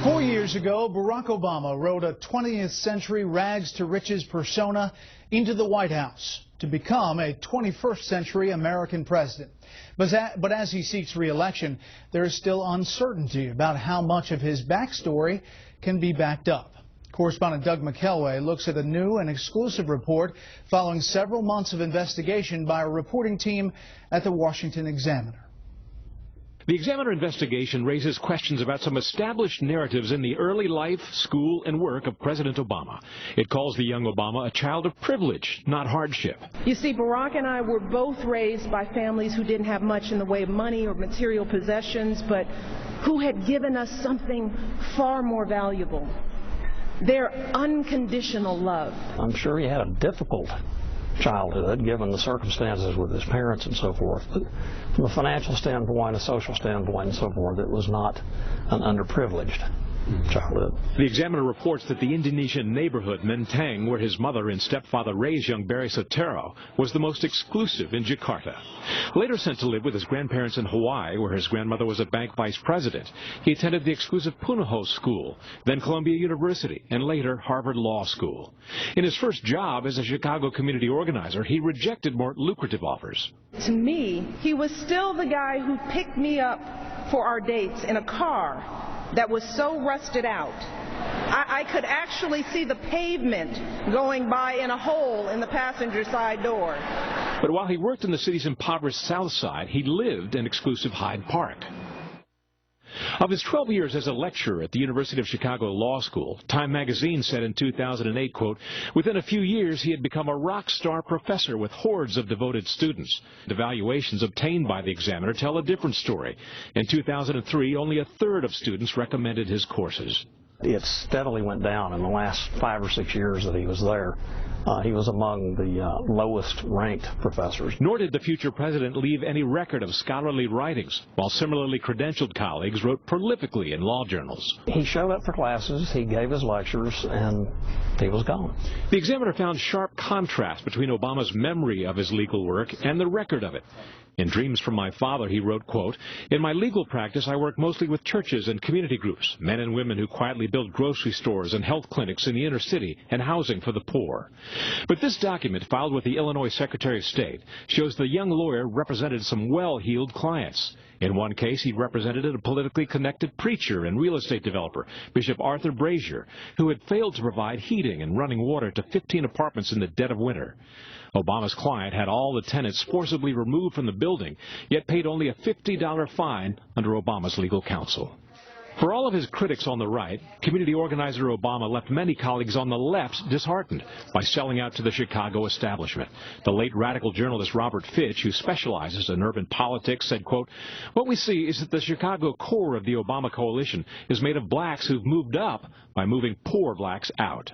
4 years ago, Barack Obama rode a 20th century rags to riches persona into the White House to become a 21st century American president. But as he seeks re-election, there is still uncertainty about how much of his backstory can be backed up. Correspondent Doug McKelway looks at a new and exclusive report following several months of investigation by a reporting team at the Washington Examiner. The Examiner investigation raises questions about some established narratives in the early life, school, and work of President Obama. It calls the young Obama a child of privilege, not hardship. You see, Barack and I were both raised by families who didn't have much in the way of money or material possessions, but who had given us something far more valuable: their unconditional love. I'm sure he had a difficult childhood, given the circumstances with his parents and so forth. But from a financial standpoint, a social standpoint, and so forth, it was not an underprivileged childhood. The Examiner reports that the Indonesian neighborhood Menteng, where his mother and stepfather raised young Barry Soetoro, was the most exclusive in Jakarta. Later sent to live with his grandparents in Hawaii, where his grandmother was a bank vice president, he attended the exclusive Punahou School, then Columbia University, and later Harvard Law School. In his first job as a Chicago community organizer, he rejected more lucrative offers. To me, he was still the guy who picked me up for our dates in a car that was so rusted out, I could actually see the pavement going by in a hole in the passenger side door. But while he worked in the city's impoverished South Side, he lived in exclusive Hyde Park. Of his 12 years as a lecturer at the University of Chicago Law School, Time magazine said in 2008, quote, within a few years he had become a rock star professor with hordes of devoted students. Evaluations obtained by the Examiner tell a different story. In 2003, only a third of students recommended his courses. It steadily went down in the last 5 or 6 years that he was there. He was among the lowest ranked professors. Nor did the future president leave any record of scholarly writings, while similarly credentialed colleagues wrote prolifically in law journals. He showed up for classes, he gave his lectures, and he was gone. The Examiner found sharp contrast between Obama's memory of his legal work and the record of it. In Dreams from My Father, he wrote, quote, in my legal practice, I work mostly with churches and community groups, men and women who quietly build grocery stores and health clinics in the inner city and housing for the poor. But this document, filed with the Illinois Secretary of State, shows the young lawyer represented some well-heeled clients. In one case, he represented a politically connected preacher and real estate developer, Bishop Arthur Brazier, who had failed to provide heating and running water to 15 apartments in the dead of winter. Obama's client had all the tenants forcibly removed from the building, yet paid only a $50 fine under Obama's legal counsel. For all of his critics on the right, community organizer Obama left many colleagues on the left disheartened by selling out to the Chicago establishment. The late radical journalist Robert Fitch, who specializes in urban politics, said, quote, what we see is that the Chicago core of the Obama coalition is made of blacks who've moved up by moving poor blacks out.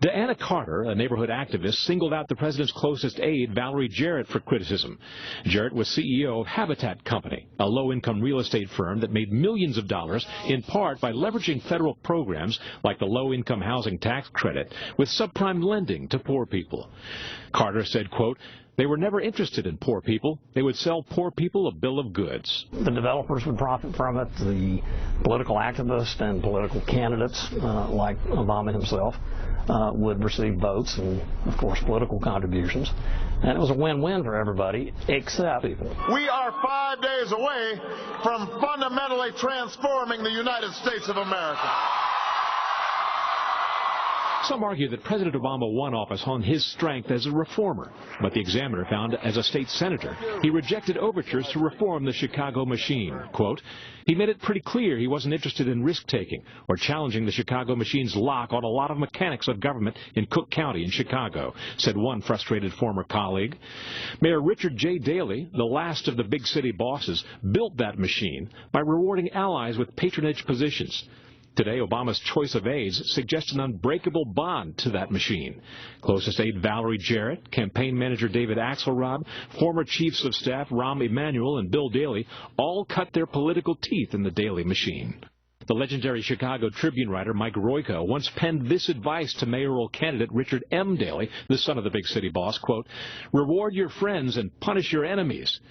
Deanna Carter, a neighborhood activist, singled out the president's closest aide, Valerie Jarrett, for criticism. Jarrett was CEO of Habitat Company, a low-income real estate firm that made millions of dollars in part by leveraging federal programs like the low-income housing tax credit with subprime lending to poor people. Carter said, quote, they were never interested in poor people. They would sell poor people a bill of goods. The developers would profit from it. The political activists and political candidates, like Obama himself, would receive votes and, of course, political contributions. And it was a win-win for everybody except people. We are 5 days away from fundamentally transforming the United States of America. Some argue that President Obama won office on his strength as a reformer, but the Examiner found as a state senator, he rejected overtures to reform the Chicago machine. Quote, he made it pretty clear he wasn't interested in risk-taking or challenging the Chicago machine's lock on a lot of mechanics of government in Cook County in Chicago, said one frustrated former colleague. Mayor Richard J. Daley, the last of the big city bosses, built that machine by rewarding allies with patronage positions. Today, Obama's choice of aides suggests an unbreakable bond to that machine. Closest aide Valerie Jarrett, campaign manager David Axelrod, former chiefs of staff Rahm Emanuel and Bill Daley all cut their political teeth in the Daley machine. The legendary Chicago Tribune writer Mike Royko once penned this advice to mayoral candidate Richard M. Daley, the son of the big city boss, quote, reward your friends and punish your enemies.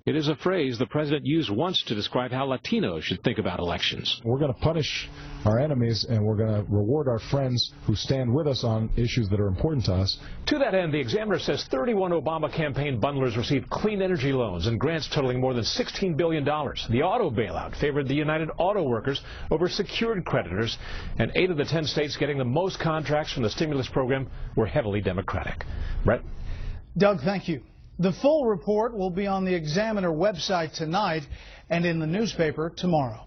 It is a phrase the president used once to describe how Latinos should think about elections. We're going to punish our enemies, and we're going to reward our friends who stand with us on issues that are important to us. To that end, the Examiner says 31 Obama campaign bundlers received clean energy loans and grants totaling more than $16 billion. The auto bailout favored the United Auto Workers over secured creditors, and 8 of the 10 states getting the most contracts from the stimulus program were heavily Democratic. Brett? Doug, thank you. The full report will be on the Examiner website tonight and in the newspaper tomorrow.